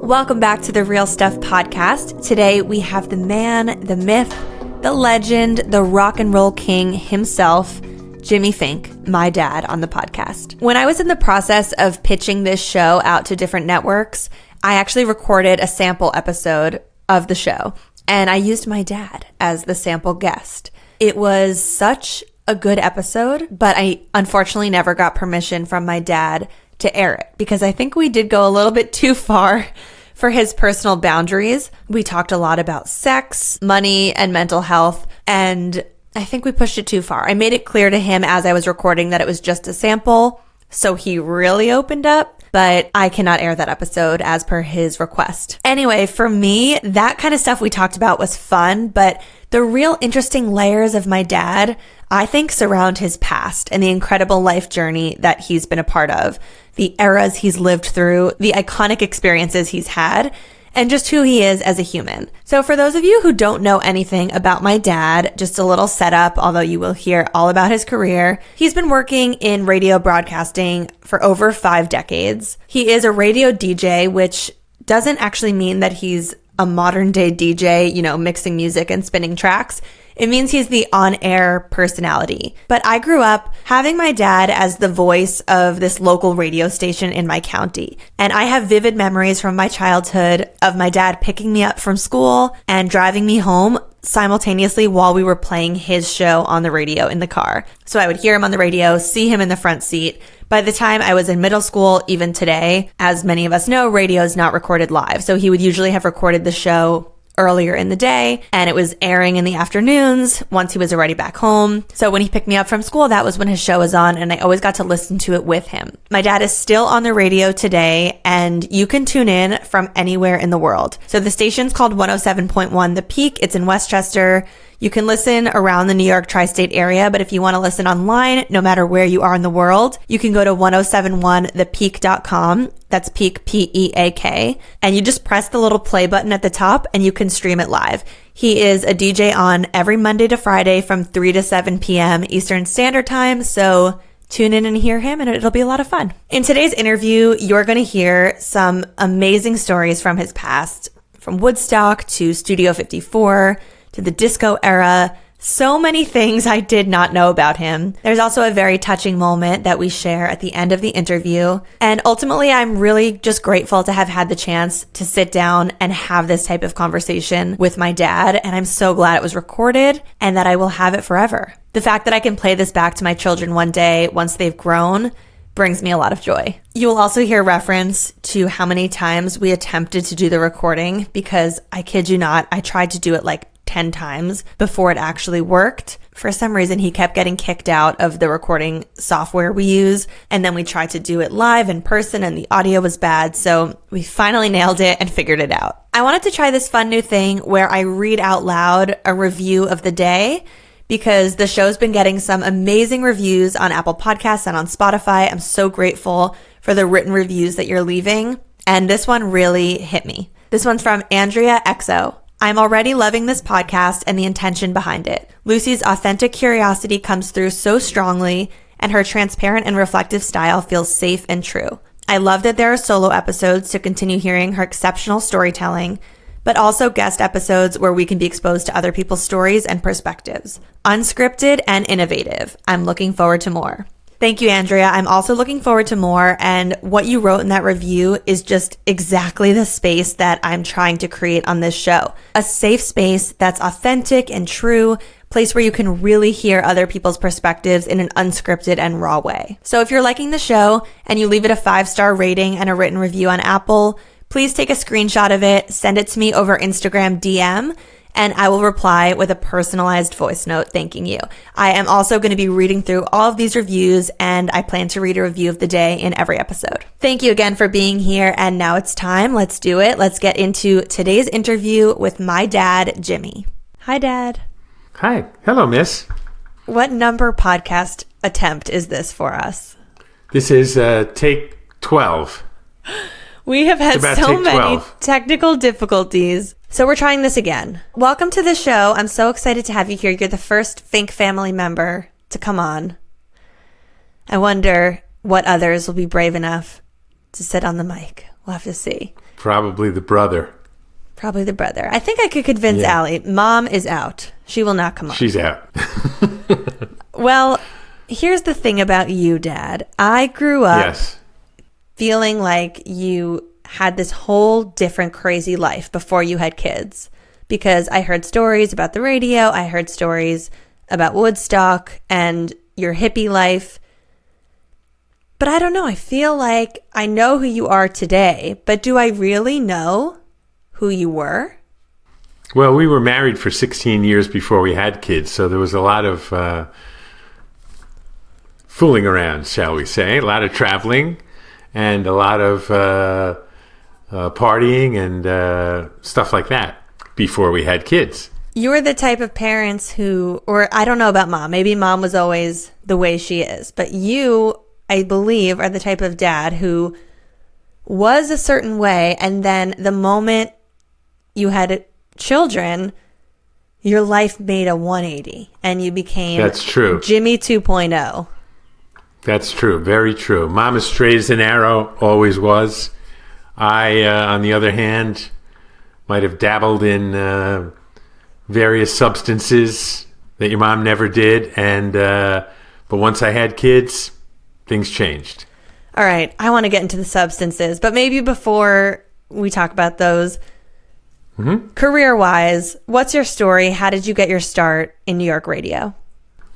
Welcome back to the Real Stuff podcast. Today we have the man, the myth, the legend, the rock and roll king himself, Jimmy Fink, my dad, on the podcast. When I was in the process of pitching this show out to different networks, I actually recorded a sample episode of the show, and I used my dad as the sample guest. It was such a good episode, but I unfortunately never got permission from my dad to air it because I think we did go a little bit too far for his personal boundaries. We talked a lot about sex, money, and mental health, and I think we pushed it too far. I made it clear to him as I was recording that it was just a sample, so he really opened up, but I cannot air that episode as per his request. Anyway, for me, that kind of stuff we talked about was fun, but the real interesting layers of my dad, I think, surround his past and the incredible life journey that he's been a part of, the eras he's lived through, the iconic experiences he's had, and just who he is as a human. So for those of you who don't know anything about my dad, just a little setup, although you will hear all about his career. He's been working in radio broadcasting for over 5 decades. He is a radio DJ, which doesn't actually mean that he's a modern day DJ, mixing music and spinning tracks. It means he's the on-air personality. But I grew up having my dad as the voice of this local radio station in my county. And I have vivid memories from my childhood of my dad picking me up from school and driving me home simultaneously while we were playing his show on the radio in the car. So I would hear him on the radio, see him in the front seat. By the time I was in middle school, even today, as many of us know, radio is not recorded live. So he would usually have recorded the show earlier in the day, and it was airing in the afternoons once he was already back home. So when he picked me up from school, that was when his show was on, and I always got to listen to it with him. My dad is still on the radio today, and you can tune in from anywhere in the world. So the station's called 107.1 The Peak. It's in Westchester. You can listen around the New York tri-state area, but if you want to listen online, no matter where you are in the world, you can go to 1071thepeak.com. That's Peak, P-E-A-K. And you just press the little play button at the top and you can stream it live. He is a DJ on every Monday to Friday from 3 to 7 p.m. Eastern Standard Time. So tune in and hear him, and it'll be a lot of fun. In today's interview, you're going to hear some amazing stories from his past, from Woodstock to Studio 54 to the disco era. So many things I did not know about him. There's also a very touching moment that we share at the end of the interview. And ultimately, I'm really just grateful to have had the chance to sit down and have this type of conversation with my dad. And I'm so glad it was recorded and that I will have it forever. The fact that I can play this back to my children one day once they've grown brings me a lot of joy. You will also hear reference to how many times we attempted to do the recording, because I kid you not, I tried to do it like 10 times before it actually worked. For some reason, he kept getting kicked out of the recording software we use. And then we tried to do it live in person and the audio was bad. So we finally nailed it and figured it out. I wanted to try this fun new thing where I read out loud a review of the day, because the show's been getting some amazing reviews on Apple Podcasts and on Spotify. I'm so grateful for the written reviews that you're leaving. And this one really hit me. This one's from Andrea XO. I'm already loving this podcast and the intention behind it. Lucie's authentic curiosity comes through so strongly, and her transparent and reflective style feels safe and true. I love that there are solo episodes to continue hearing her exceptional storytelling, but also guest episodes where we can be exposed to other people's stories and perspectives. Unscripted and innovative. I'm looking forward to more. Thank you, Andrea. I'm also looking forward to more. And what you wrote in that review is just exactly the space that I'm trying to create on this show. A safe space that's authentic and true, place where you can really hear other people's perspectives in an unscripted and raw way. So if you're liking the show and you leave it a 5-star rating and a written review on Apple, please take a screenshot of it, send it to me over Instagram DM, and I will reply with a personalized voice note thanking you. I am also going to be reading through all of these reviews, and I plan to read a review of the day in every episode. Thank you again for being here, and now it's time. Let's do it. Let's get into today's interview with my dad, Jimmy. Hi, Dad. Hi. Hello, miss. What number podcast attempt is this for us? This is take 12. We have had so many technical difficulties. So we're trying this again. Welcome to the show. I'm so excited to have you here. You're the first Fink family member to come on. I wonder what others will be brave enough to sit on the mic. We'll have to see. Probably the brother. Probably the brother. I think I could convince Allie. Mom is out. She will not come on. She's out. Well, here's the thing about you, Dad. I grew up feeling like you had this whole different crazy life before you had kids, because I heard stories about the radio. I heard stories about Woodstock and your hippie life. But I don't know. I feel like I know who you are today, but do I really know who you were? Well, we were married for 16 years before we had kids, so there was a lot of fooling around, shall we say, a lot of traveling and a lot of partying and stuff like that before we had kids. You were the type of parents who, or I don't know about Mom, maybe Mom was always the way she is, but you, I believe, are the type of dad who was a certain way, and then the moment you had children, your life made a 180 and you became That's true. Jimmy 2.0. That's true. Very true. Mom is straight as an arrow, always was. I, on the other hand, might have dabbled in various substances that your mom never did. And but once I had kids, things changed. All right. I want to get into the substances, but maybe before we talk about those, career-wise, what's your story? How did you get your start in New York radio?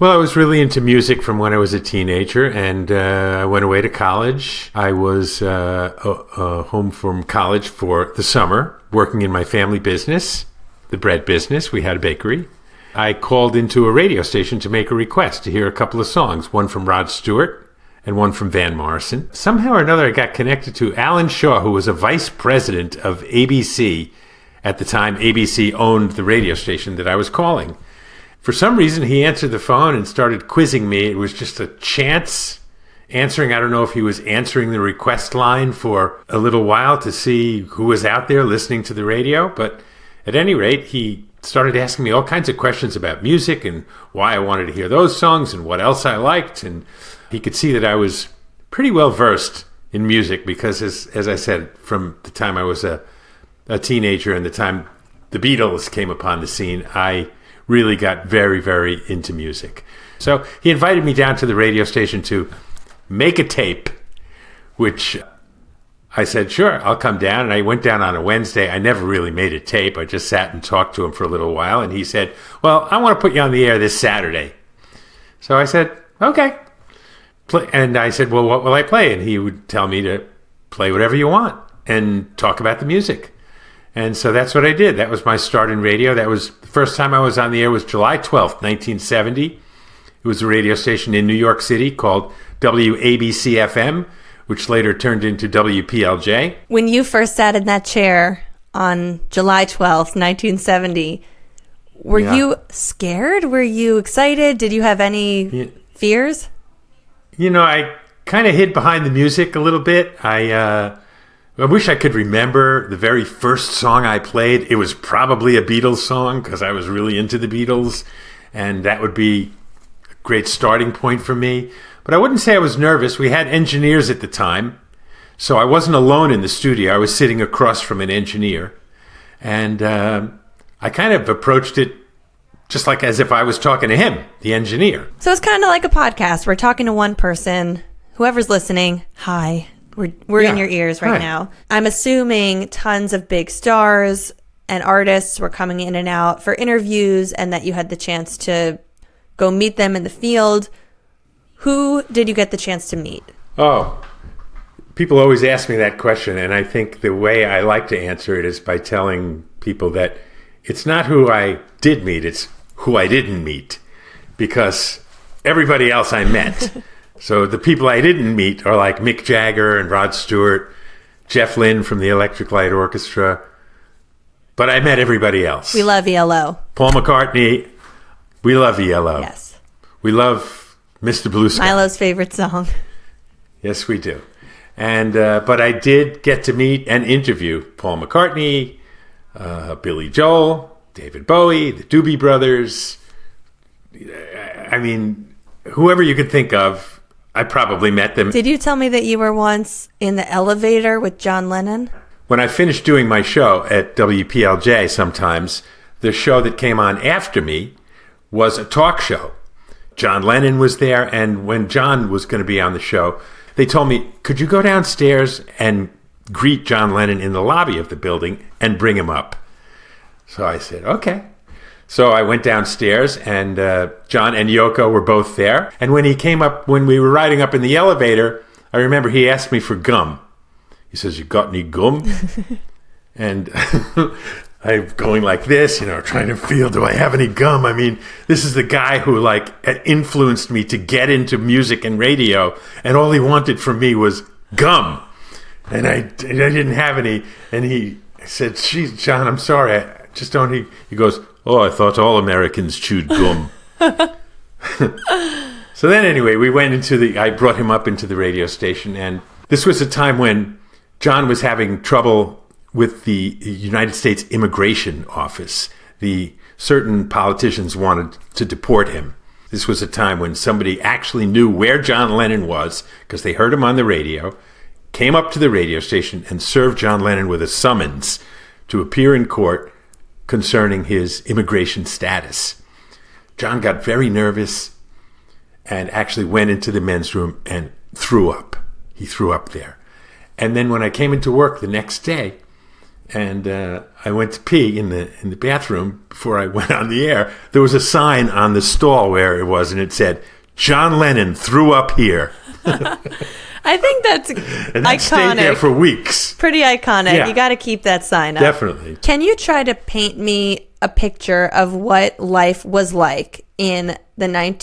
Well, I was really into music from when I was a teenager, and I went away to college. I was home from college for the summer, working in my family business, the bread business. We had a bakery. I called into a radio station to make a request to hear a couple of songs, one from Rod Stewart and one from Van Morrison. Somehow or another, I got connected to Alan Shaw, who was a vice president of ABC. At the time, ABC owned the radio station that I was calling. For some reason, he answered the phone and started quizzing me. It was just a chance answering. I don't know if he was answering the request line for a little while to see who was out there listening to the radio. But at any rate, he started asking me all kinds of questions about music and why I wanted to hear those songs and what else I liked. And he could see that I was pretty well versed in music because, as I said, from the time I was a teenager and the time the Beatles came upon the scene, I really got very, very into music. So he invited me down to the radio station to make a tape, which I said, sure, I'll come down. And I went down on a Wednesday. I never really made a tape. I just sat and talked to him for a little while. And he said, well, I want to put you on the air this Saturday. So I said, okay. And I said, well, what will I play? And he would tell me to play whatever you want and talk about the music. And so that's what I did. That was my start in radio. That was the first time I was on the air was July 12th, 1970. It was a radio station in New York City called WABC-FM, which later turned into WPLJ. When you first sat in that chair on July 12th, 1970, were you scared? Were you excited? Did you have any fears? You know, I kind of hid behind the music a little bit. I wish I could remember the very first song I played. It was probably a Beatles song because I was really into the Beatles, and that would be a great starting point for me. But I wouldn't say I was nervous. We had engineers at the time, so I wasn't alone in the studio. I was sitting across from an engineer, and I kind of approached it just like as if I was talking to him, the engineer. So it's kind of like a podcast. We're talking to one person. Whoever's listening, hi. We're in your ears right now. I'm assuming tons of big stars and artists were coming in and out for interviews and that you had the chance to go meet them in the field. Who did you get the chance to meet? Oh, people always ask me that question, and I think the way I like to answer it is by telling people that it's not who I did meet, it's who I didn't meet, because everybody else I met. So the people I didn't meet are like Mick Jagger and Rod Stewart, Jeff Lynne from the Electric Light Orchestra. But I met everybody else. We love ELO. Paul McCartney. We love ELO. Yes. We love Mr. Blue Sky. Milo's favorite song. Yes, we do. And but I did get to meet and interview Paul McCartney, Billy Joel, David Bowie, the Doobie Brothers. I mean, whoever you could think of, I probably met them. Did you tell me that you were once in the elevator with John Lennon? When I finished doing my show at WPLJ sometimes, the show that came on after me was a talk show. John Lennon was there, and when John was going to be on the show, they told me, could you go downstairs and greet John Lennon in the lobby of the building and bring him up? So I said, okay. So I went downstairs, and John and Yoko were both there. And when he came up, when we were riding up in the elevator, I remember he asked me for gum. He says, you got any gum? And I'm going like this, trying to feel, do I have any gum? I mean, this is the guy who influenced me to get into music and radio, and all he wanted from me was gum. And I didn't have any. And he said, geez, John, I'm sorry. I just don't. He goes, oh, I thought all Americans chewed gum. So then anyway, I brought him up into the radio station. And this was a time when John was having trouble with the United States Immigration Office. Certain politicians wanted to deport him. This was a time when somebody actually knew where John Lennon was because they heard him on the radio, came up to the radio station and served John Lennon with a summons to appear in court concerning his immigration status. John got very nervous and actually went into the men's room and threw up. He threw up there. And then when I came into work the next day, and I went to pee in the bathroom before I went on the air, there was a sign on the stall where it was, and it said, John Lennon threw up here. I think that's and that iconic. Stayed there for weeks. Pretty iconic. Yeah. You got to keep that sign up. Definitely. Can you try to paint me a picture of what life was like in the late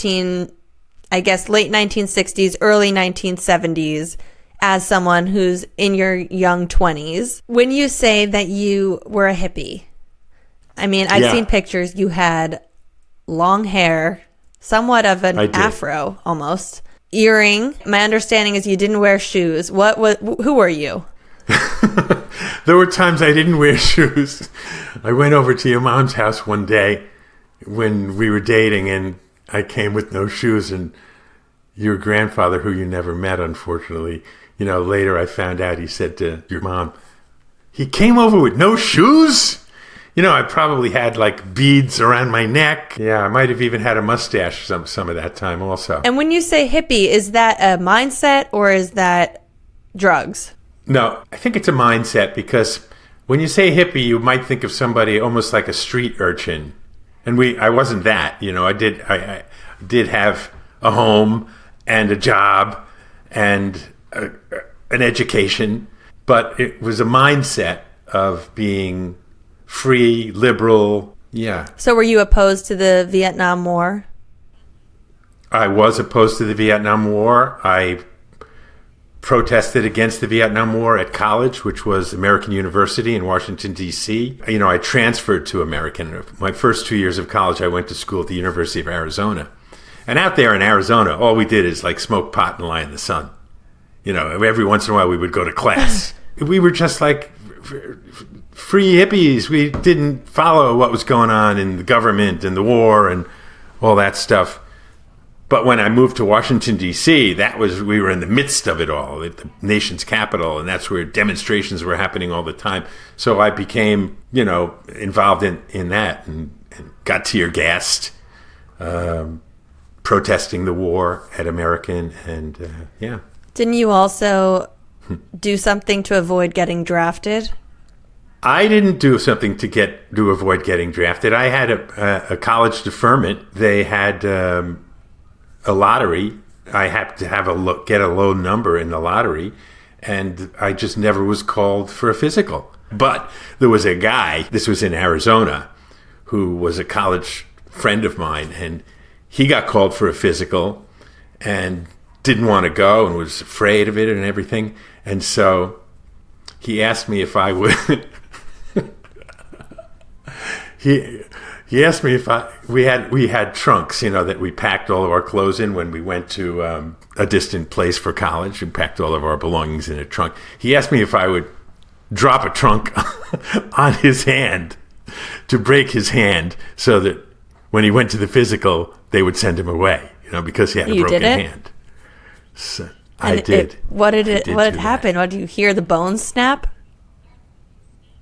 1960s, early 1970s, as someone who's in your young 20s? When you say that you were a hippie, I mean, I've seen pictures. You had long hair, somewhat of an afro almost. Earring. My understanding is you didn't wear shoes. Who were you? There were times I didn't wear shoes. I went over to your mom's house one day when we were dating, and I came with no shoes, and your grandfather, who you never met, unfortunately, later I found out, he said to your mom, he came over with no shoes? I probably had beads around my neck. Yeah, I might have even had a mustache some of that time also. And when you say hippie, is that a mindset or is that drugs? No, I think it's a mindset, because when you say hippie, you might think of somebody almost like a street urchin. And I wasn't that, I did have a home and a job and an education, but it was a mindset of being free, liberal, yeah. So were you opposed to the Vietnam War? I was opposed to the Vietnam War. I protested against the Vietnam War at college, which was American University in Washington, D.C. I transferred to American. My first 2 years of college, I went to school at the University of Arizona. And out there in Arizona, all we did is smoke pot and lie in the sun. Every once in a while we would go to class. We were just free hippies. We didn't follow what was going on in the government and the war and all that stuff. But when I moved to Washington, D.C., we were in the midst of it all, at the nation's capital, and that's where demonstrations were happening all the time. So I became, involved in that and got tear gassed, protesting the war at American, and yeah. Didn't you also do something to avoid getting drafted? I didn't do something to avoid getting drafted. I had a college deferment. They had a lottery. I had to get a low number in the lottery, and I just never was called for a physical. But there was a guy, this was in Arizona, who was a college friend of mine, and he got called for a physical and didn't want to go and was afraid of it and everything. And so he asked me if I would... He asked me if we had trunks, that we packed all of our clothes in when we went to a distant place for college, and packed all of our belongings in a trunk. He asked me if I would drop a trunk on his hand to break his hand, so that when he went to the physical, they would send him away, because he had a broken hand. So, I did. What did What do happened? What, did you hear the bones snap?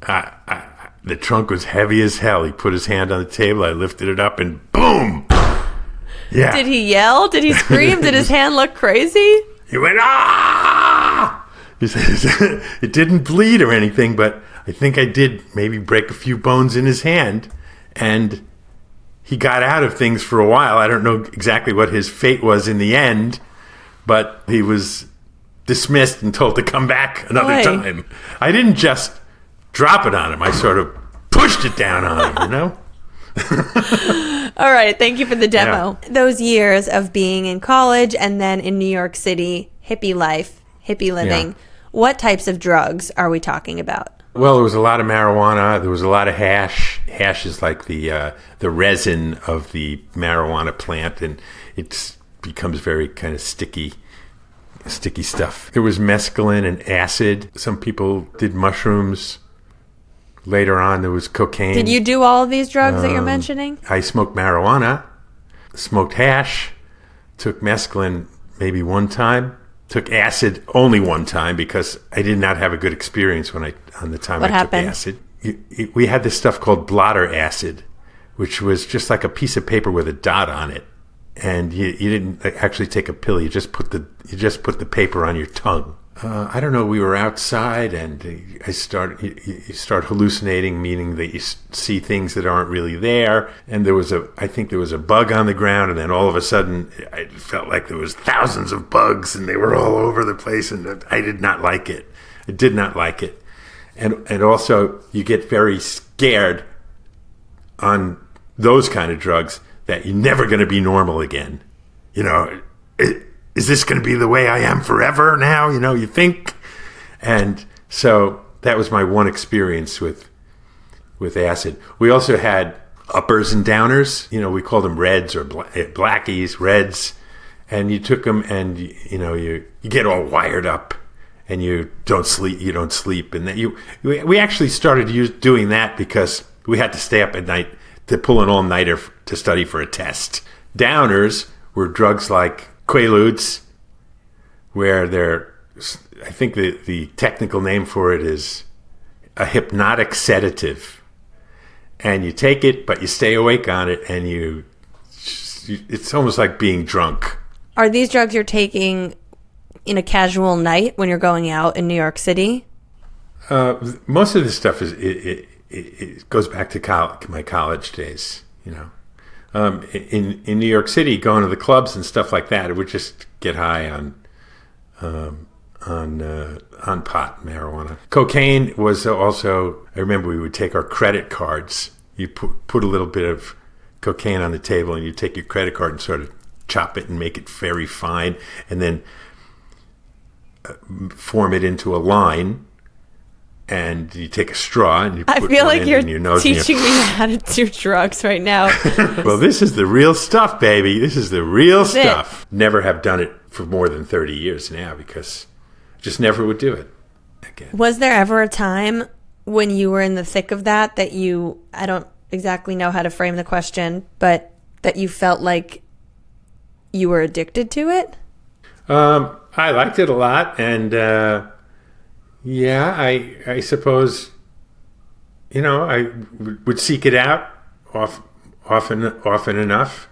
The trunk was heavy as hell. He put his hand on the table. I lifted it up and boom! Yeah. Did he yell? Did he scream? Did his hand look crazy? He went, ah! He says, it didn't bleed or anything, but I think I did maybe break a few bones in his hand. And he got out of things for a while. I don't know exactly what his fate was in the end, but he was dismissed and told to come back another time. I didn't just drop it on him. I sort of pushed it down on him, you know? All right. Thank you for the demo. Yeah. Those years of being in college and then in New York City, hippie life, hippie living, what types of drugs are we talking about? Well, there was a lot of marijuana. There was a lot of hash. Hash is like the resin of the marijuana plant, and it becomes very kind of sticky stuff. There was mescaline and acid. Some people did mushrooms. Later on, there was cocaine. Did you do all of these drugs that you're mentioning? I smoked marijuana, smoked hash, took mescaline maybe one time, took acid only one time because I did not have a good experience on the time I took acid. We had this stuff called blotter acid, which was just like a piece of paper with a dot on it, and you didn't actually take a pill. You just put the paper on your tongue. I don't know. We were outside, and you start hallucinating, meaning that you see things that aren't really there. And I think there was a bug on the ground, and then all of a sudden, I felt like there was thousands of bugs, and they were all over the place, and I did not like it. I did not like it, and also you get very scared on those kind of drugs that you're never going to be normal again. You know. Is this going to be the way I am forever now? You know, you think. And so that was my one experience with acid. We also had uppers and downers. You know, we called them reds or blackies, reds. And you took them and, you get all wired up and you don't sleep. And then we actually started doing that because we had to stay up at night to pull an all-nighter to study for a test. Downers were drugs like Quaaludes, where I think the technical name for it is a hypnotic sedative. And you take it, but you stay awake on it, and it's almost like being drunk. Are these drugs you're taking in a casual night when you're going out in New York City? Most of this stuff it goes back to my college days, you know. In New York City, going to the clubs and stuff like that, it would just get high on pot, marijuana. Cocaine was also. I remember we would take our credit cards. You put a little bit of cocaine on the table, and you take your credit card and sort of chop it and make it very fine, and then form it into a line. And you take a straw and you put I feel like you're in your nose teaching me how to do drugs right now. Well, this is the real stuff, baby. This is the real stuff. Never have done it for more than 30 years now because I just never would do it again. Was there ever a time when you were in the thick of that I don't exactly know how to frame the question, but that you felt like you were addicted to it? I liked it a lot, and yeah, I suppose, I would seek it out often enough.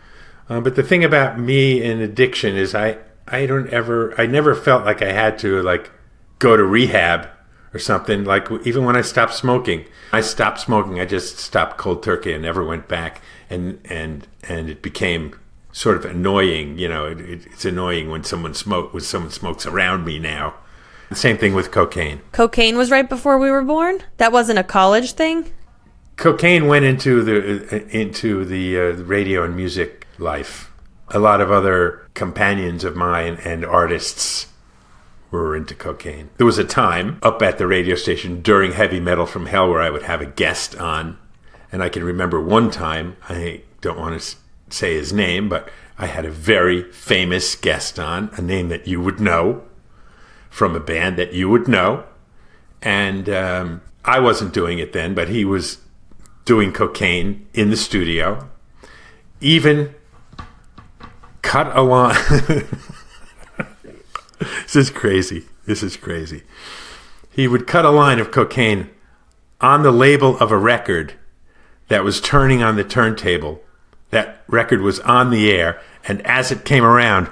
But the thing about me and addiction is I never felt like I had to go to rehab or something. Like even when I stopped smoking, I just stopped cold turkey and never went back. And it became sort of annoying. It's annoying when someone smokes around me now. The same thing with cocaine. Cocaine was right before we were born? That wasn't a college thing? Cocaine went into the radio and music life. A lot of other companions of mine and artists were into cocaine. There was a time up at the radio station during Heavy Metal from Hell where I would have a guest on. And I can remember one time, I don't want to say his name, but I had a very famous guest on, a name that you would know, from a band that you would know. And I wasn't doing it then, but he was doing cocaine in the studio. Even cut a line. This is crazy. This is crazy. He would cut a line of cocaine on the label of a record that was turning on the turntable. That record was on the air, and as it came around,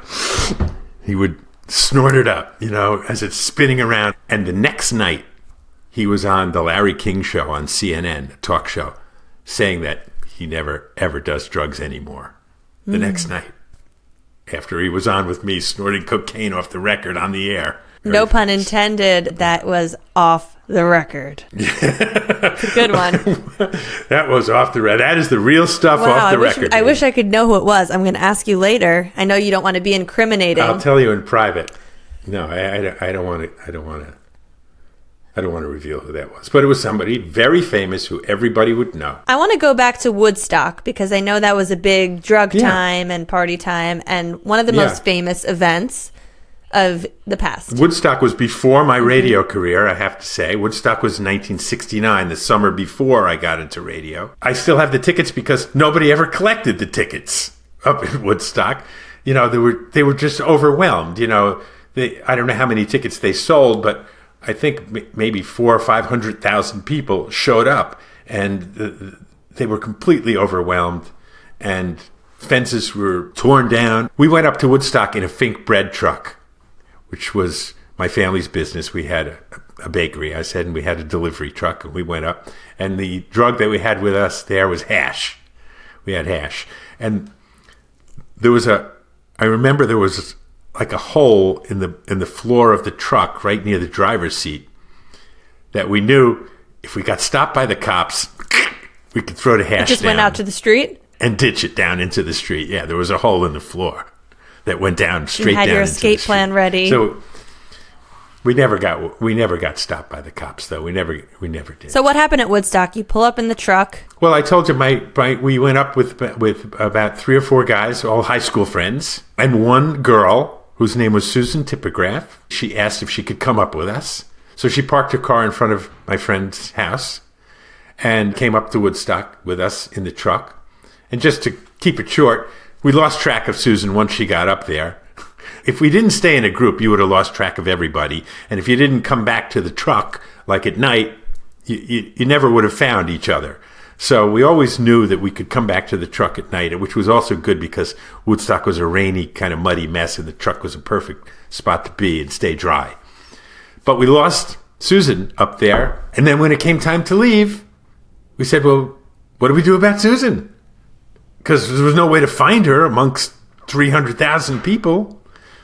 he would snort it up, as it's spinning around. And the next night, he was on the Larry King Show on CNN, a talk show, saying that he never, ever does drugs anymore. The next night, after he was on with me snorting cocaine off the record on the air. No pun intended, that was off the record. It's a good one. That was off the record. That is the real stuff off the record. I wish I could know who it was. I'm going to ask you later. I know you don't want to be incriminating. I'll tell you in private. No, I don't want to. I don't want to reveal who that was. But it was somebody very famous who everybody would know. I want to go back to Woodstock because I know that was a big drug time and party time and one of the most famous events of the past. Woodstock was before my radio career, I have to say. Woodstock was 1969, the summer before I got into radio. I still have the tickets because nobody ever collected the tickets up in Woodstock. They were just overwhelmed. I don't know how many tickets they sold, but I think maybe 400,000 or 500,000 people showed up, and they were completely overwhelmed, and fences were torn down. We went up to Woodstock in a Fink bread truck, which was my family's business. We had a bakery, I said, and we had a delivery truck, and we went up, and the drug that we had with us there was hash. We had hash, and I remember there was like a hole in the floor of the truck right near the driver's seat that we knew if we got stopped by the cops, we could throw the hash down. It just went out to the street? And ditch it down into the street. Yeah, there was a hole in the floor that went down straight down into the street. You had your escape plan ready. So we never got stopped by the cops, though. We never did. So what happened at Woodstock? You pull up in the truck. Well, I told you we went up with about 3 or 4 guys, all high school friends, and one girl whose name was Susan Tipograph. She asked if she could come up with us. So she parked her car in front of my friend's house and came up to Woodstock with us in the truck. And just to keep it short, we lost track of Susan once she got up there. If we didn't stay in a group, you would have lost track of everybody. And if you didn't come back to the truck, like at night, you never would have found each other. So we always knew that we could come back to the truck at night, which was also good because Woodstock was a rainy, kind of muddy mess, and the truck was a perfect spot to be and stay dry. But we lost Susan up there. And then when it came time to leave, we said, well, what do we do about Susan? Because there was no way to find her amongst 300,000 people.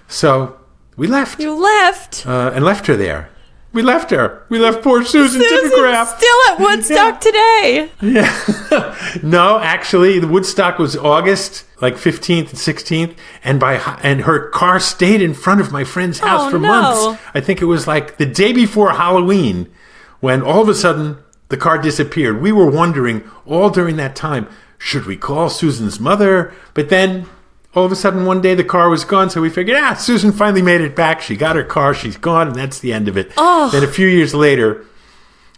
So we left. You left? And left her there. We left her. We left poor Susan Tipograph. Still at Woodstock today. Yeah. No, actually, the Woodstock was August, like 15th and 16th, and her car stayed in front of my friend's house for months. I think it was like the day before Halloween when all of a sudden the car disappeared. We were wondering all during that time, should we call Susan's mother? But then all of a sudden, one day the car was gone, so we figured, Susan finally made it back. She got her car, she's gone, and that's the end of it. Oh. Then a few years later,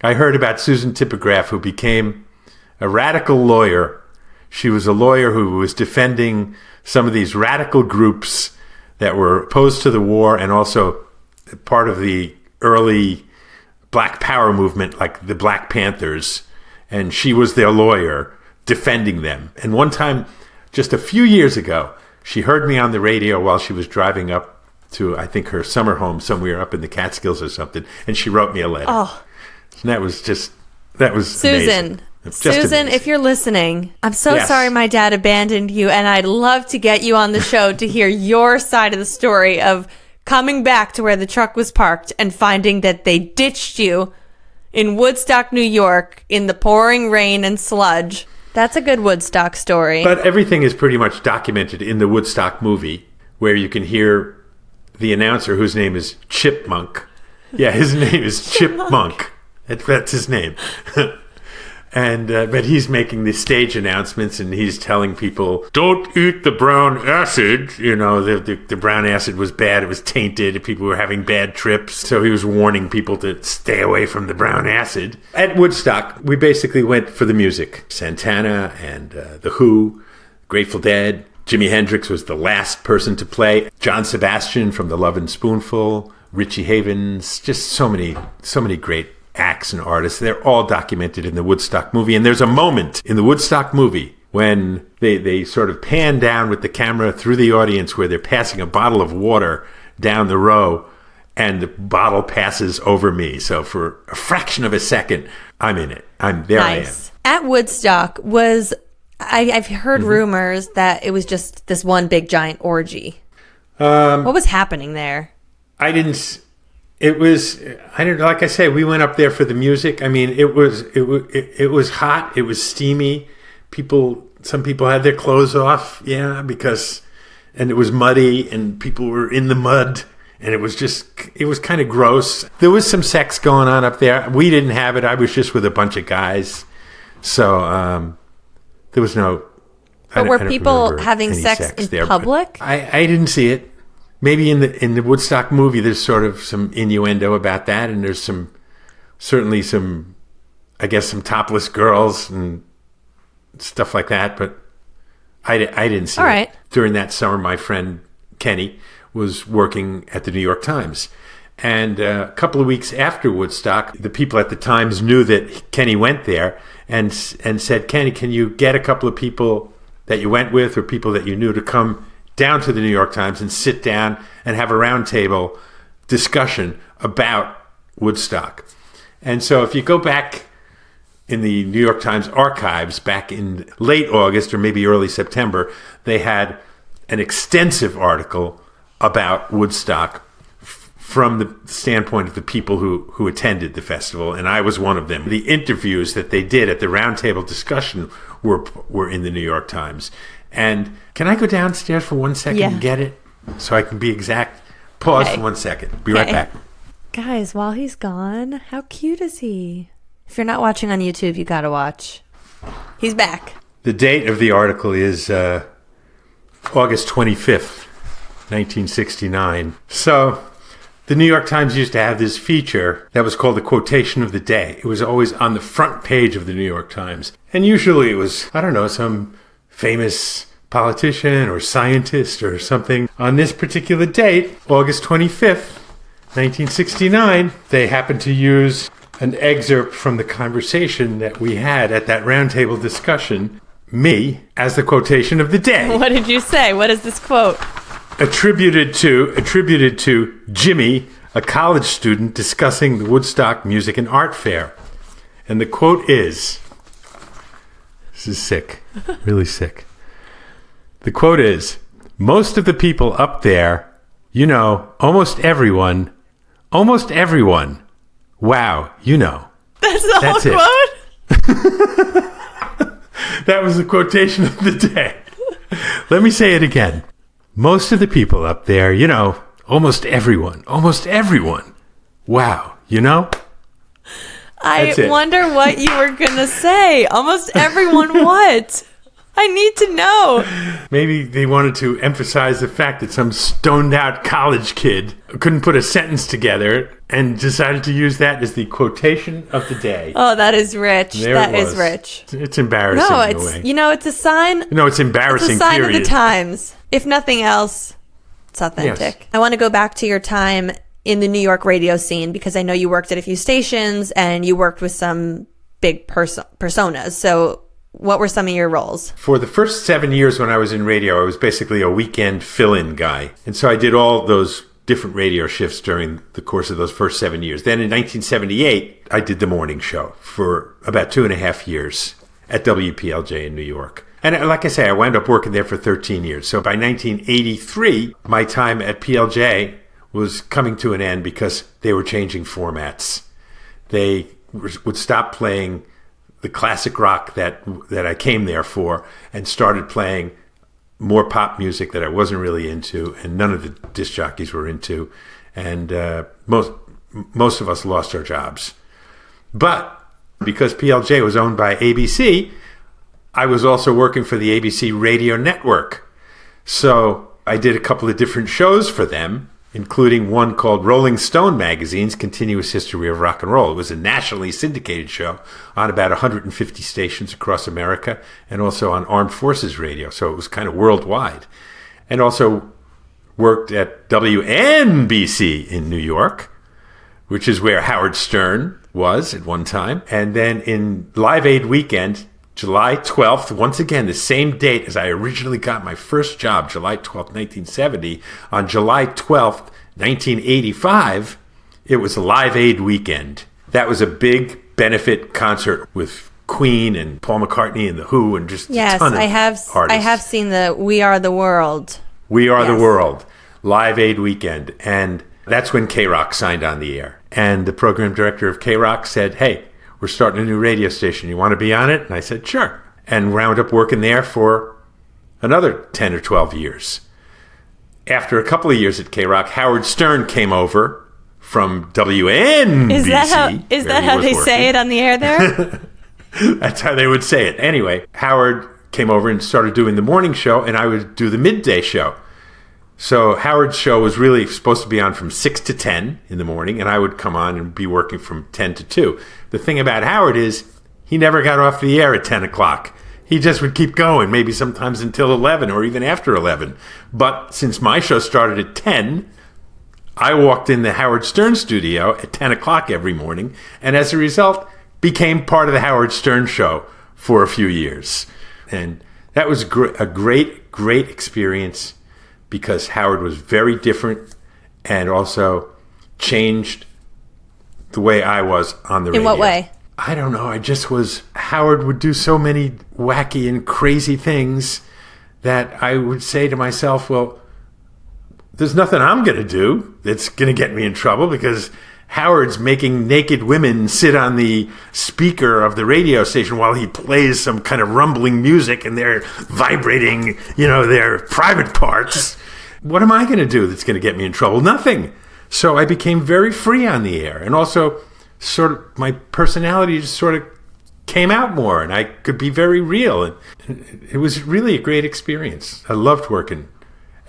I heard about Susan Tipograph, who became a radical lawyer. She was a lawyer who was defending some of these radical groups that were opposed to the war and also part of the early Black Power movement, like the Black Panthers. And she was their lawyer defending them. And one time, just a few years ago, she heard me on the radio while she was driving up to, I think, her summer home somewhere up in the Catskills or something, and she wrote me a letter. Oh. And that was Susan. Susan, if you're listening, I'm so sorry my dad abandoned you, and I'd love to get you on the show to hear your side of the story of coming back to where the truck was parked and finding that they ditched you in Woodstock, New York, in the pouring rain and sludge. That's a good Woodstock story. But everything is pretty much documented in the Woodstock movie, where you can hear the announcer, whose name is Chipmunk. Yeah, his name is Chipmunk. That's his name. And but he's making the stage announcements, and he's telling people, don't eat the brown acid. You know, the brown acid was bad. It was tainted. People were having bad trips. So he was warning people to stay away from the brown acid. At Woodstock, we basically went for the music. Santana and The Who, Grateful Dead, Jimi Hendrix was the last person to play. John Sebastian from the Lovin' Spoonful, Richie Havens, just so many great acts and artists. They're all documented in the Woodstock movie. And there's a moment in the Woodstock movie when they sort of pan down with the camera through the audience where they're passing a bottle of water down the row, and the bottle passes over me. So for a fraction of a second, I'm in it. I'm there. Nice. I am. At Woodstock I've heard rumors that it was just this one big giant orgy. What was happening there? I don't know. Like I say, we went up there for the music. I mean, it was hot. It was steamy. Some people had their clothes off. Yeah, and it was muddy and people were in the mud. And it was kind of gross. There was some sex going on up there. We didn't have it. I was just with a bunch of guys. So there was no... But were people having sex in public? I didn't see it. Maybe in the Woodstock movie, there's sort of some innuendo about that. And there's certainly some topless girls and stuff like that. But I didn't see it. Right. During that summer, my friend Kenny was working at the New York Times. And a couple of weeks after Woodstock, the people at the Times knew that Kenny went there and said, Kenny, can you get a couple of people that you went with or people that you knew to come down to the New York Times and sit down and have a roundtable discussion about Woodstock? And so if you go back in the New York Times archives back in late August or maybe early September, they had an extensive article about Woodstock from the standpoint of the people who attended the festival, and I was one of them. The interviews that they did at the roundtable discussion were in the New York Times. And can I go downstairs for 1 second and get it so I can be exact? Pause for 1 second. Be right back. Guys, while he's gone, how cute is he? If you're not watching on YouTube, you gotta watch. He's back. The date of the article is August 25th. 1969. So the New York Times used to have this feature that was called the quotation of the day. It was always on the front page of the New York Times. And usually it was, I don't know, some famous politician or scientist or something. On this particular date, August 25th, 1969, they happened to use an excerpt from the conversation that we had at that roundtable discussion, me, as the quotation of the day. What did you say? What is this quote? Attributed to Jimmy, a college student discussing the Woodstock Music and Art Fair. And the quote is, this is sick, really sick. The quote is, most of the people up there, almost everyone, wow, That's the whole quote? That was the quotation of the day. Let me say it again. Most of the people up there, almost everyone. Wow, I wonder what you were going to say. Almost everyone what? I need to know. Maybe they wanted to emphasize the fact that some stoned out college kid couldn't put a sentence together and decided to use that as the quotation of the day. Oh, that is rich. That is rich. It's embarrassing in a way. It's a sign. It's embarrassing, it's a sign period. of the times. If nothing else, it's authentic. Yes. I want to go back to your time in the New York radio scene because I know you worked at a few stations and you worked with some big personas. So what were some of your roles? For the first 7 years when I was in radio, I was basically a weekend fill-in guy. And so I did all those different radio shifts during the course of those first 7 years. Then in 1978, I did the morning show for about 2.5 years at WPLJ in New York. And like I say, I wound up working there for 13 years. So by 1983, my time at PLJ was coming to an end because they were changing formats. They would stop playing the classic rock that I came there for and started playing more pop music that I wasn't really into and none of the disc jockeys were into. And most of us lost our jobs. But because PLJ was owned by ABC, I was also working for the ABC radio network. So I did a couple of different shows for them including one called Rolling Stone Magazine's Continuous History of Rock and Roll. It was a nationally syndicated show on about 150 stations across America and also on Armed Forces Radio, so it was kind of worldwide. And also worked at WNBC in New York, which is where Howard Stern was at one time. And then in Live Aid weekend, July 12th, once again, the same date as I originally got my first job, July 12th, 1970. On July 12th, 1985, it was Live Aid weekend. That was a big benefit concert with Queen and Paul McCartney and The Who and just a ton of artists. I have seen the We Are the World. We Are the World, Live Aid weekend. And that's when K-Rock signed on the air. And the program director of K-Rock said, hey, we're starting a new radio station. You want to be on it? And I said, sure. And wound up working there for another 10 or 12 years. After a couple of years at K-Rock, Howard Stern came over from WNBC. Is that how they say it on the air there? That's how they would say it. Anyway, Howard came over and started doing the morning show, and I would do the midday show. So Howard's show was really supposed to be on from 6 to 10 in the morning, and I would come on and be working from 10 to 2. The thing about Howard is he never got off the air at 10 o'clock. He just would keep going, maybe sometimes until 11 or even after 11. But since my show started at 10, I walked in the Howard Stern studio at 10 o'clock every morning, and as a result, became part of the Howard Stern show for a few years. And that was a great, great experience, because Howard was very different and also changed the way I was on the radio. In what way? I don't know. Howard would do so many wacky and crazy things that I would say to myself, well, there's nothing I'm going to do that's going to get me in trouble, because Howard's making naked women sit on the speaker of the radio station while he plays some kind of rumbling music and they're vibrating, their private parts. What am I going to do that's going to get me in trouble? Nothing. So I became very free on the air. And also sort of my personality just sort of came out more, and I could be very real. And it was really a great experience. I loved working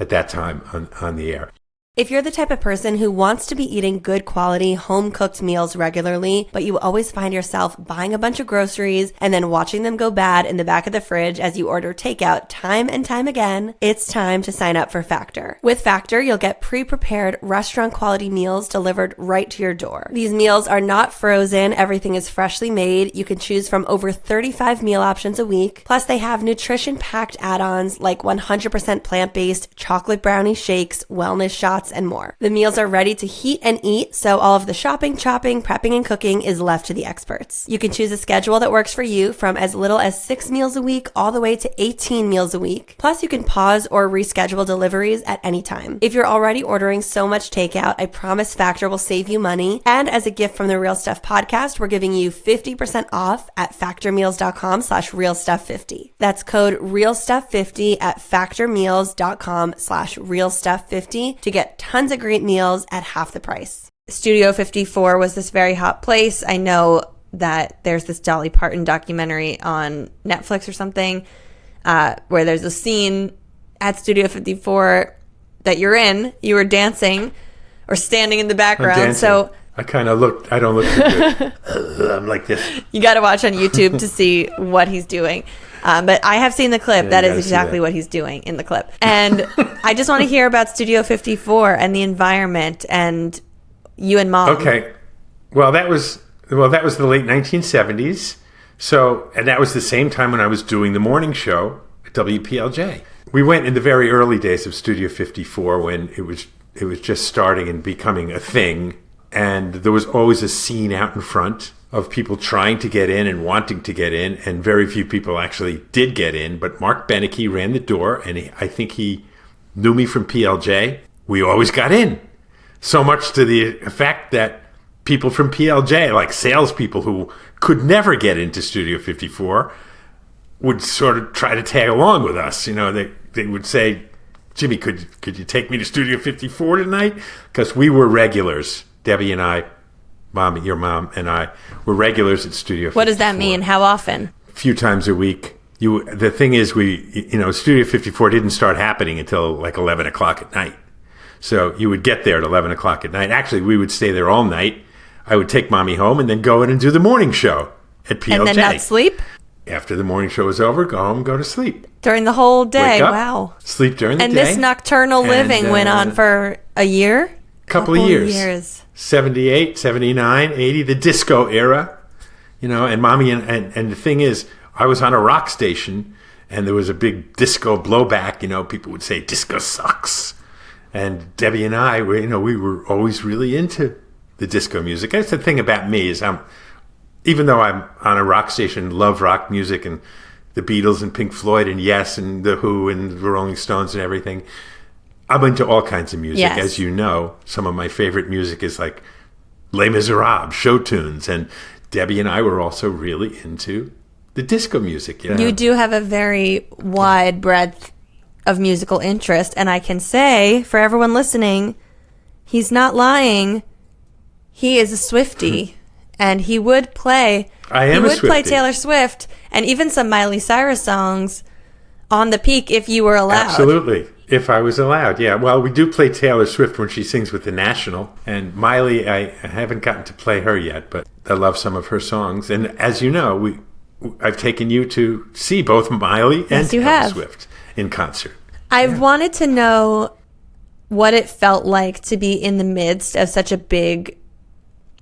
at that time on the air. If you're the type of person who wants to be eating good quality home-cooked meals regularly, but you always find yourself buying a bunch of groceries and then watching them go bad in the back of the fridge as you order takeout time and time again, it's time to sign up for Factor. With Factor, you'll get pre-prepared restaurant-quality meals delivered right to your door. These meals are not frozen. Everything is freshly made. You can choose from over 35 meal options a week. Plus, they have nutrition-packed add-ons like 100% plant-based chocolate brownie shakes, wellness shots, and more. The meals are ready to heat and eat, so all of the shopping, chopping, prepping, and cooking is left to the experts. You can choose a schedule that works for you, from as little as 6 meals a week all the way to 18 meals a week. Plus, you can pause or reschedule deliveries at any time. If you're already ordering so much takeout, I promise Factor will save you money. And as a gift from the Real Stuff podcast, we're giving you 50% off at factormeals.com/realstuff50. That's code realstuff50 at factormeals.com/realstuff50 to get tons of great meals at half the price. Studio 54 was this very hot place. I know that there's this Dolly Parton documentary on Netflix or something where there's a scene at Studio 54 that you're in. You were dancing or standing in the background. So I kind of I don't look too good. I'm like this. You got to watch on YouTube to see what he's doing. But I have seen the clip. That is exactly what he's doing in the clip. And I just want to hear about Studio 54 and the environment and you and Mom. Okay. Well, that was the late 1970s. And that was the same time when I was doing the morning show at WPLJ. We went in the very early days of Studio 54 when it was just starting and becoming a thing. And there was always a scene out in front of people trying to get in and wanting to get in, and very few people actually did get in. But Mark Beneke ran the door, and I think he knew me from PLJ. We always got in. So much to the effect that people from PLJ, like salespeople who could never get into Studio 54, would sort of try to tag along with us. They would say, Jimmy, could you take me to Studio 54 tonight? Because we were regulars. Debbie and I, your mom and I, were regulars at Studio 54. What does that mean? How often? A few times a week. The thing is, Studio 54 didn't start happening until like 11 o'clock at night. So you would get there at 11 o'clock at night. Actually, we would stay there all night. I would take Mommy home and then go in and do the morning show at PLJ. And then not sleep? After the morning show was over, go home, go to sleep. During the whole day. Wake up, wow. Sleep during the day. And this nocturnal living went on for a year? Couple of years. 78, 79, 80, the disco era. And Mommy, and the thing is, I was on a rock station, and there was a big disco blowback. People would say, disco sucks. And Debbie and I, we were always really into the disco music. That's the thing about me is even though I'm on a rock station, love rock music and the Beatles and Pink Floyd and Yes and The Who and the Rolling Stones and everything, I'm into all kinds of music. Yes. As you know, some of my favorite music is like Les Miserables, show tunes. And Debbie and I were also really into the disco music. You do have a very wide breadth of musical interest. And I can say, for everyone listening, he's not lying. He is a Swiftie. And he would play. He would play Taylor Swift and even some Miley Cyrus songs on the Peak if you were allowed. Absolutely. If I was allowed, yeah. Well, we do play Taylor Swift when she sings with the National. And Miley, I haven't gotten to play her yet, but I love some of her songs. And as you know, I've taken you to see both Miley and Taylor Swift in concert. I've wanted to know what it felt like to be in the midst of such a big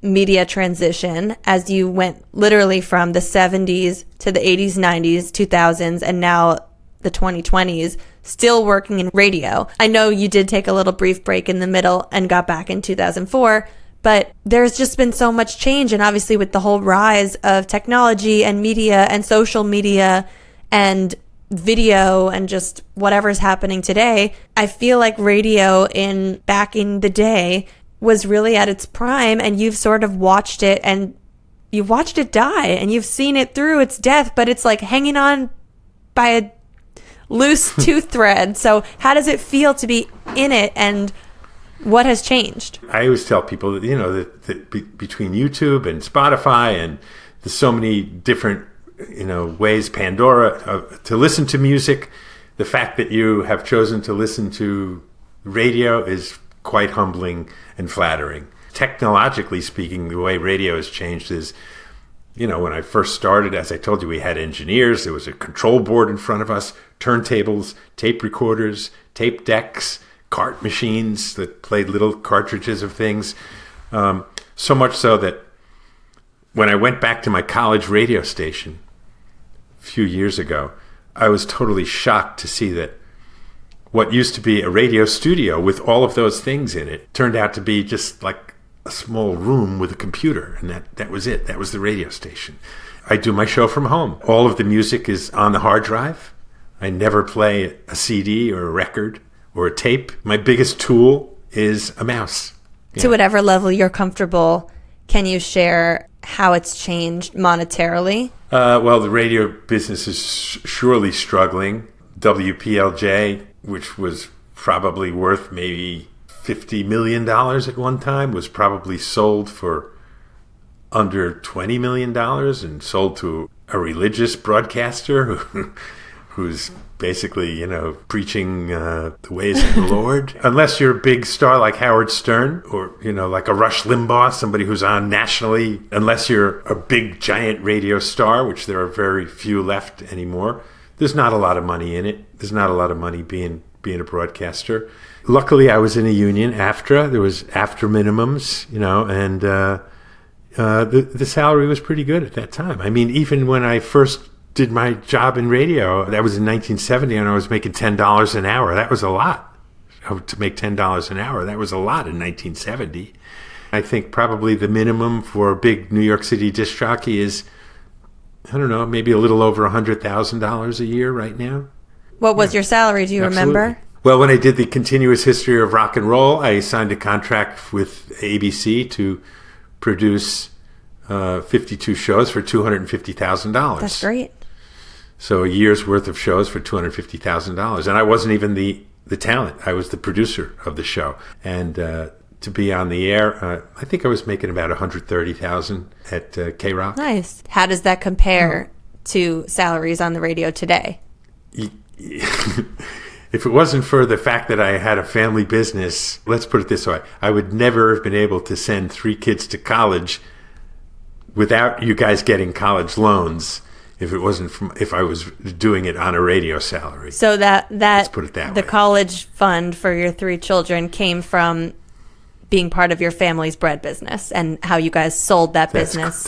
media transition as you went literally from the 70s to the 80s, 90s, 2000s, and now the 2020s, still working in radio. I know you did take a little brief break in the middle and got back in 2004, but there's just been so much change. And obviously with the whole rise of technology and media and social media and video and just whatever's happening today, I feel like radio back in the day was really at its prime, and you've sort of watched it, and you've watched it die, and you've seen it through its death, but it's like hanging on by a loose tooth thread. So how does it feel to be in it, and what has changed? I always tell people that, that between YouTube and Spotify and there's so many different, ways, Pandora, to listen to music, the fact that you have chosen to listen to radio is quite humbling and flattering. Technologically speaking, the way radio has changed is, when I first started, as I told you, we had engineers. There was a control board in front of us, turntables, tape recorders, tape decks, cart machines that played little cartridges of things. So much so that when I went back to my college radio station a few years ago, I was totally shocked to see that what used to be a radio studio with all of those things in it turned out to be just like a small room with a computer. And that was it. That was the radio station. I do my show from home. All of the music is on the hard drive. I never play a CD or a record or a tape. My biggest tool is a mouse. To whatever level you're comfortable, can you share how it's changed monetarily? Well, the radio business is surely struggling. WPLJ, which was probably worth maybe $50 million at one time, was probably sold for under $20 million and sold to a religious broadcaster who's basically, preaching the ways of the Lord. Unless you're a big star like Howard Stern or, like a Rush Limbaugh, somebody who's on nationally, unless you're a big giant radio star, which there are very few left anymore, there's not a lot of money in it. There's not a lot of money being a broadcaster. Luckily, I was in a union, AFTRA. There was AFTRA minimums, and the salary was pretty good at that time. I mean, even when I first did my job in radio, that was in 1970, and I was making $10 an hour. That was a lot. To make $10 an hour, that was a lot in 1970. I think probably the minimum for a big New York City disc jockey is, I don't know, maybe a little over $100,000 a year right now. What was your salary? Do you remember? Well, when I did the continuous history of rock and roll, I signed a contract with ABC to produce 52 shows for $250,000. That's great. So a year's worth of shows for $250,000. And I wasn't even the talent. I was the producer of the show. And to be on the air, I think I was making about $130,000 at K-Rock. Nice. How does that compare to salaries on the radio today? If it wasn't for the fact that I had a family business, let's put it this way, I would never have been able to send 3 kids to college without you guys getting college loans if I was doing it on a radio salary. So let's put it that the way. college fund for your 3 children came from being part of your family's bread business and how you guys sold that business.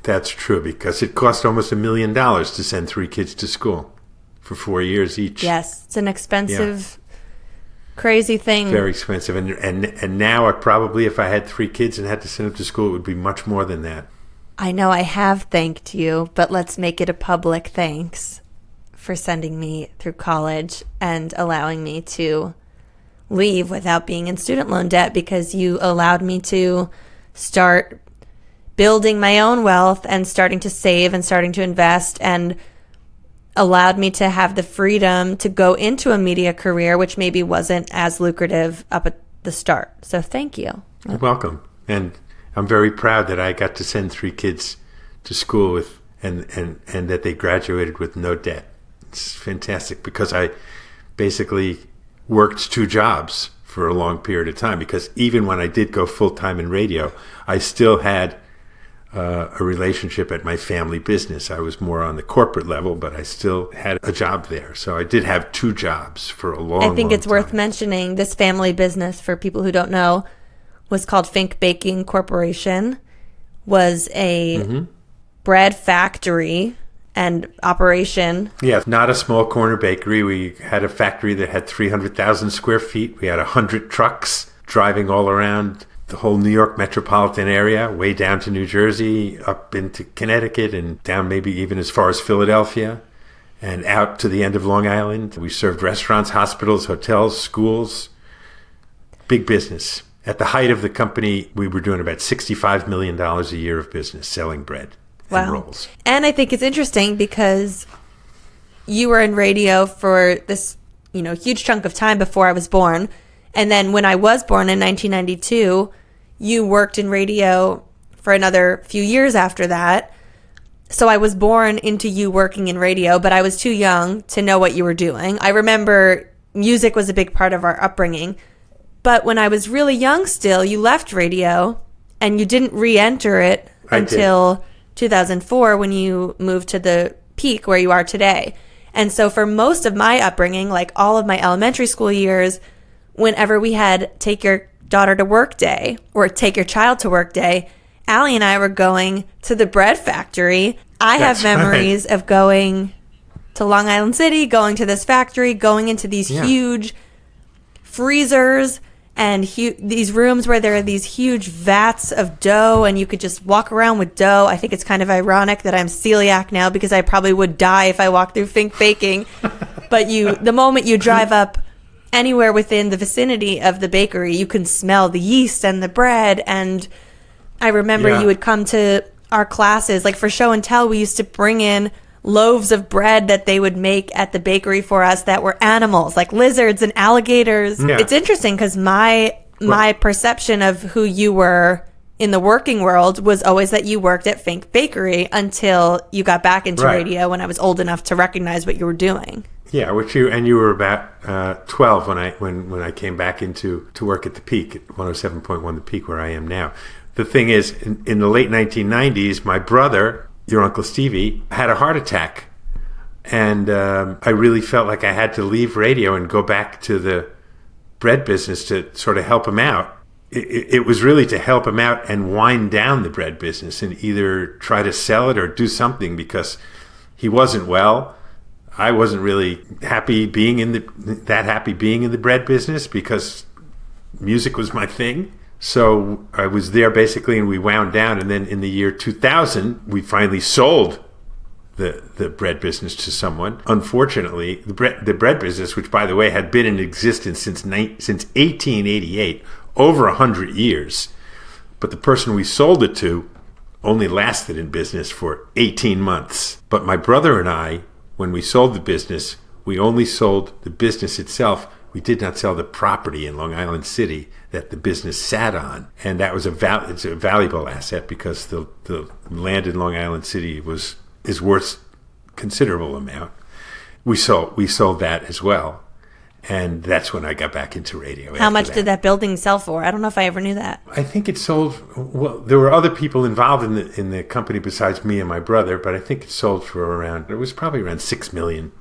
That's true, because it cost almost $1 million to send 3 kids to school for 4 years each. Yes, it's an expensive, crazy thing. Very expensive. And now if I had 3 kids and had to send them to school, it would be much more than that. I know I have thanked you, but let's make it a public thanks for sending me through college and allowing me to leave without being in student loan debt, because you allowed me to start building my own wealth and starting to save and starting to invest, and allowed me to have the freedom to go into a media career, which maybe wasn't as lucrative up at the start. So thank you. You're welcome. And I'm very proud that I got to send 3 kids to school with and that they graduated with no debt. It's fantastic, because I basically worked 2 jobs for a long period of time, because even when I did go full-time in radio, I still had a relationship at my family business. I was more on the corporate level, but I still had a job there. So I did have 2 jobs for a long time. I think it's worth mentioning this family business, for people who don't know, was called Fink Baking Corporation, was a bread factory and operation. Yeah, not a small corner bakery. We had a factory that had 300,000 square feet. We had 100 trucks driving all around the whole New York metropolitan area, way down to New Jersey, up into Connecticut, and down maybe even as far as Philadelphia, and out to the end of Long Island. We served restaurants, hospitals, hotels, schools. Big business. At the height of the company, we were doing about $65 million a year of business selling bread and rolls. And I think it's interesting because you were in radio for this, huge chunk of time before I was born. And then when I was born in 1992, you worked in radio for another few years after that. So I was born into you working in radio, but I was too young to know what you were doing. I remember music was a big part of our upbringing. But when I was really young still, you left radio and you didn't re-enter it until 2004 when you moved to the peak where you are today. And so for most of my upbringing, like all of my elementary school years, whenever we had take your daughter to work day or take your child to work day, Allie and I were going to the bread factory. I have memories of going to Long Island City, going to this factory, going into these huge freezers and these rooms where there are these huge vats of dough and you could just walk around with dough. I think it's kind of ironic that I'm celiac now, because I probably would die if I walked through Fink Baking. But the moment you drive up anywhere within the vicinity of the bakery, you can smell the yeast and the bread. And I remember you would come to our classes, like for show and tell, we used to bring in loaves of bread that they would make at the bakery for us that were animals, like lizards and alligators. Yeah. It's interesting because my perception of who you were in the working world was always that you worked at Fink Bakery until you got back into radio when I was old enough to recognize what you were doing. Yeah, you were about 12 when I came back to work at the Peak at 107.1 The Peak, where I am now. The thing is, in the late 1990s, my brother, your Uncle Stevie, had a heart attack. And I really felt like I had to leave radio and go back to the bread business to sort of help him out. It was really to help him out and wind down the bread business and either try to sell it or do something, because he wasn't well. I wasn't really happy being in the bread business because music was my thing. So I was there basically, and we wound down. And then in the year 2000, we finally sold the bread business to someone. Unfortunately, the bread business, which by the way had been in existence since 1888, over 100 years, but the person we sold it to only lasted in business for 18 months. But my brother and I, when we sold the business, we only sold the business itself. We did not sell the property in Long Island City that the business sat on. And that was it's a valuable asset, because the land in Long Island City is worth considerable amount. We sold that as well. And that's when I got back into radio. How much did that building sell for? I don't know if I ever knew that. I think it sold. Well, there were other people involved in the company besides me and my brother, but I think it sold for around. It was probably around $6 million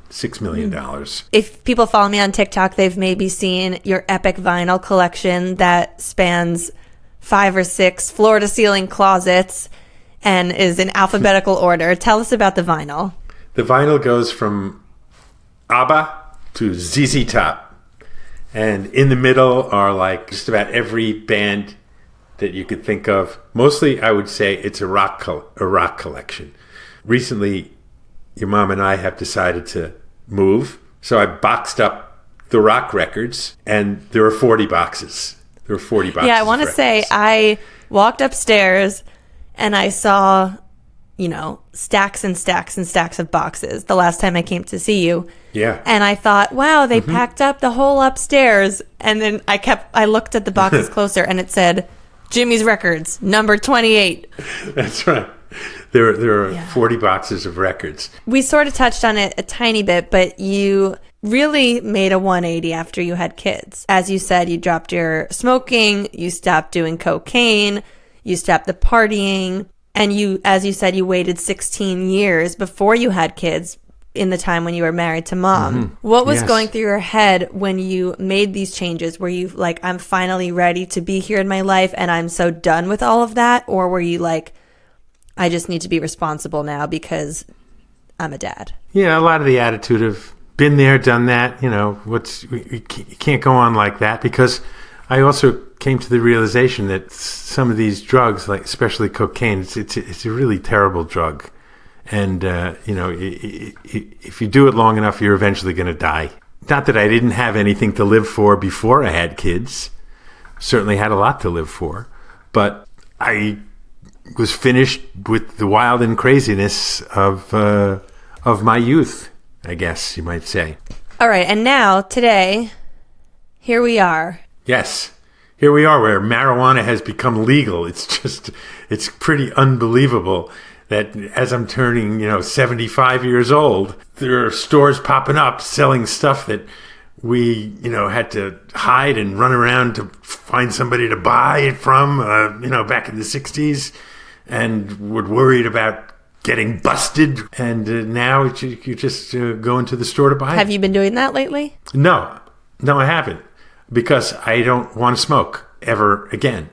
dollars. If people follow me on TikTok, they've maybe seen your epic vinyl collection that spans 5 or 6 floor-to-ceiling closets and is in alphabetical order. Tell us about the vinyl. The vinyl goes from ABBA to ZZ Top, and in the middle are like just about every band that you could think of. Mostly, I would say it's a rock collection. Recently, your mom and I have decided to move, so I boxed up the rock records, and there are 40 boxes. There are 40 boxes. Yeah, I want to say I walked upstairs and I saw, stacks and stacks and stacks of boxes the last time I came to see you. Yeah. And I thought, wow, they packed up the whole upstairs. And then I looked at the boxes closer and it said, Jimmy's Records, number 28. That's right. There are 40 boxes of records. We sort of touched on it a tiny bit, but you really made a 180 after you had kids. As you said, you dropped your smoking, you stopped doing cocaine, you stopped the partying, and you, as you said, you waited 16 years before you had kids in the time when you were married to mom. What was going through your head when you made these changes? Were you like, I'm finally ready to be here in my life and I'm so done with all of that? Or were you like, I just need to be responsible now because I'm a dad? Yeah, a lot of the attitude of been there, done that. You can't go on like that, because I also came to the realization that some of these drugs, like especially cocaine, it's a really terrible drug. And, if you do it long enough, you're eventually going to die. Not that I didn't have anything to live for before I had kids. Certainly had a lot to live for. But I was finished with the wild and craziness of my youth, I guess you might say. All right. And now, today, here we are. Yes. Here we are where marijuana has become legal. It's pretty unbelievable that as I'm turning, 75 years old, there are stores popping up selling stuff that we, had to hide and run around to find somebody to buy it from, back in the 60s, and were worried about getting busted. And now you just go into the store to buy it. Have you been doing that lately? No, I haven't, because I don't want to smoke ever again.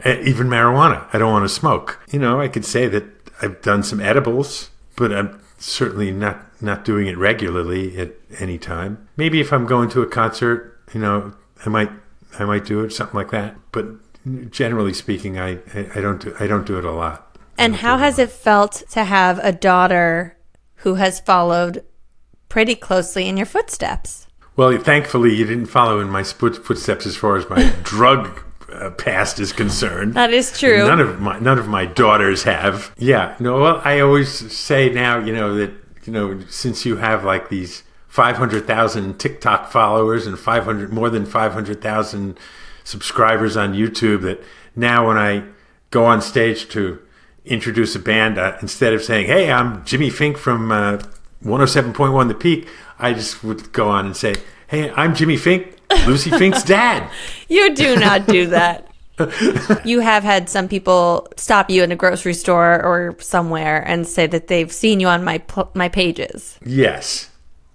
Even marijuana, I don't want to smoke. I could say that I've done some edibles, but I'm certainly not doing it regularly at any time. Maybe if I'm going to a concert, I might do it, something like that. But generally speaking, I don't do it a lot. And how has it felt to have a daughter who has followed pretty closely in your footsteps? Well, thankfully, you didn't follow in my footsteps as far as my drug past is concerned. That is true. None of my daughters have. Yeah. Well, I always say now, that since you have like these 500,000 TikTok followers and more than 500,000 subscribers on YouTube, that now when I go on stage to introduce a band, instead of saying, "Hey, I'm Jimmy Fink from 107.1 The Peak," I just would go on and say, "Hey, I'm Jimmy Fink, Lucie Fink's dad." You do not do that. You have had some people stop you in a grocery store or somewhere and say that they've seen you on my pages. Yes,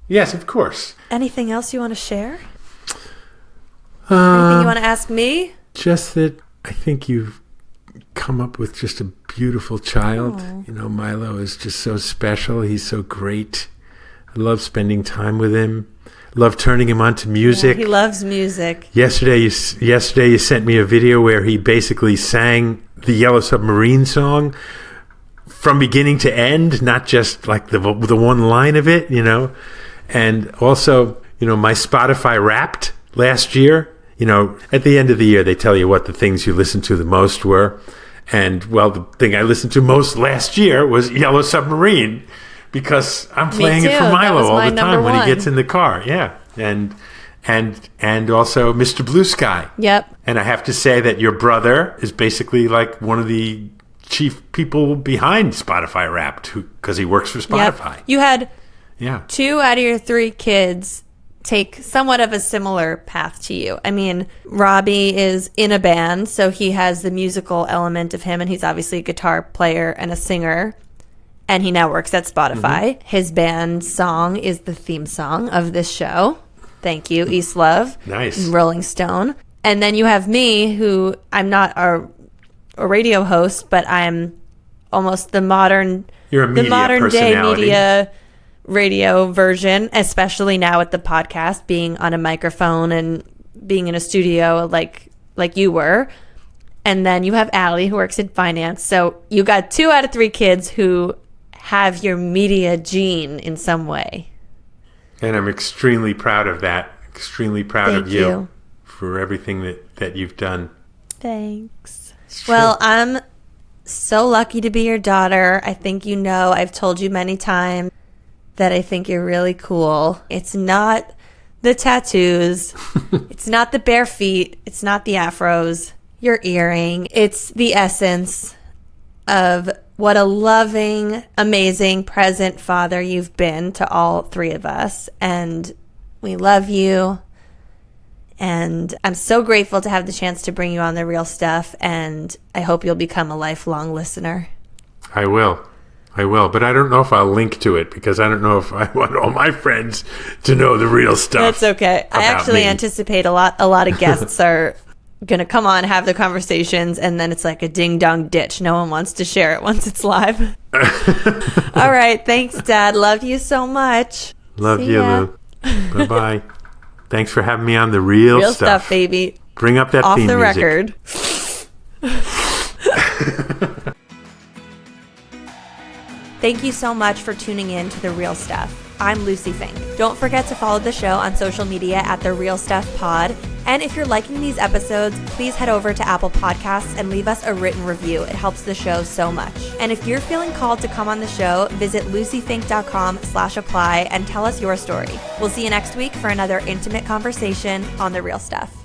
of course. Anything else you want to share? Anything you want to ask me? Just that I think you've come up with just a beautiful child. Aww. Milo is just so special. He's so great. I love spending time with him. Love turning him on to music. Yeah, he loves music. Yesterday you sent me a video where he basically sang the Yellow Submarine song from beginning to end, not just like the one line of it, And also, my Spotify Wrapped last year, at the end of the year, they tell you what the things you listened to the most were. And, well, the thing I listened to most last year was Yellow Submarine, because I'm playing it for Milo all the time when he gets in the car. Yeah. And also Mr. Blue Sky. Yep. And I have to say that your brother is basically like one of the chief people behind Spotify Wrapped, because he works for Spotify. Yep. You had Yeah. 2 out of your 3 kids take somewhat of a similar path to you. I mean, Robbie is in a band, so he has the musical element of him, and he's obviously a guitar player and a singer, and he now works at Spotify. His band song is the theme song of this show. Thank you, East Love. Nice. Rolling Stone. And then you have me, who I'm not a radio host, but I'm almost the modern You're a media day personality. media radio version, especially now with the podcast, being on a microphone and being in a studio like you were. And then you have Allie, who works in finance. So you got 2 out of 3 kids who have your media gene in some way. And I'm extremely proud of that. Extremely proud Thank of you you. for everything that you've done. Thanks. It's true. Well, I'm so lucky to be your daughter. I think you know, I've told you many times that I think you're really cool. It's not the tattoos. It's not the bare feet. It's not the afros. Your earring. It's the essence of what a loving, amazing, present father you've been to all 3 of us. And we love you. And I'm so grateful to have the chance to bring you on The Real Stuff. And I hope you'll become a lifelong listener. I will, but I don't know if I'll link to it because I don't know if I want all my friends to know the real stuff. That's okay. I about actually me. anticipate a lot of guests are going to come on, have the conversations, and then it's like a ding-dong ditch. No one wants to share it once it's live. All right. Thanks, Dad. Love you so much. Love See you, ya. Lou. Bye-bye. Thanks for having me on The Real Real Stuff. stuff, baby. Bring up that Off theme the music. record. Thank you so much for tuning in to The Real Stuff. I'm Lucie Fink. Don't forget to follow the show on social media at The Real Stuff Pod. And if you're liking these episodes, please head over to Apple Podcasts and leave us a written review. It helps the show so much. And if you're feeling called to come on the show, visit luciefink.com/apply and tell us your story. We'll see you next week for another intimate conversation on The Real Stuff.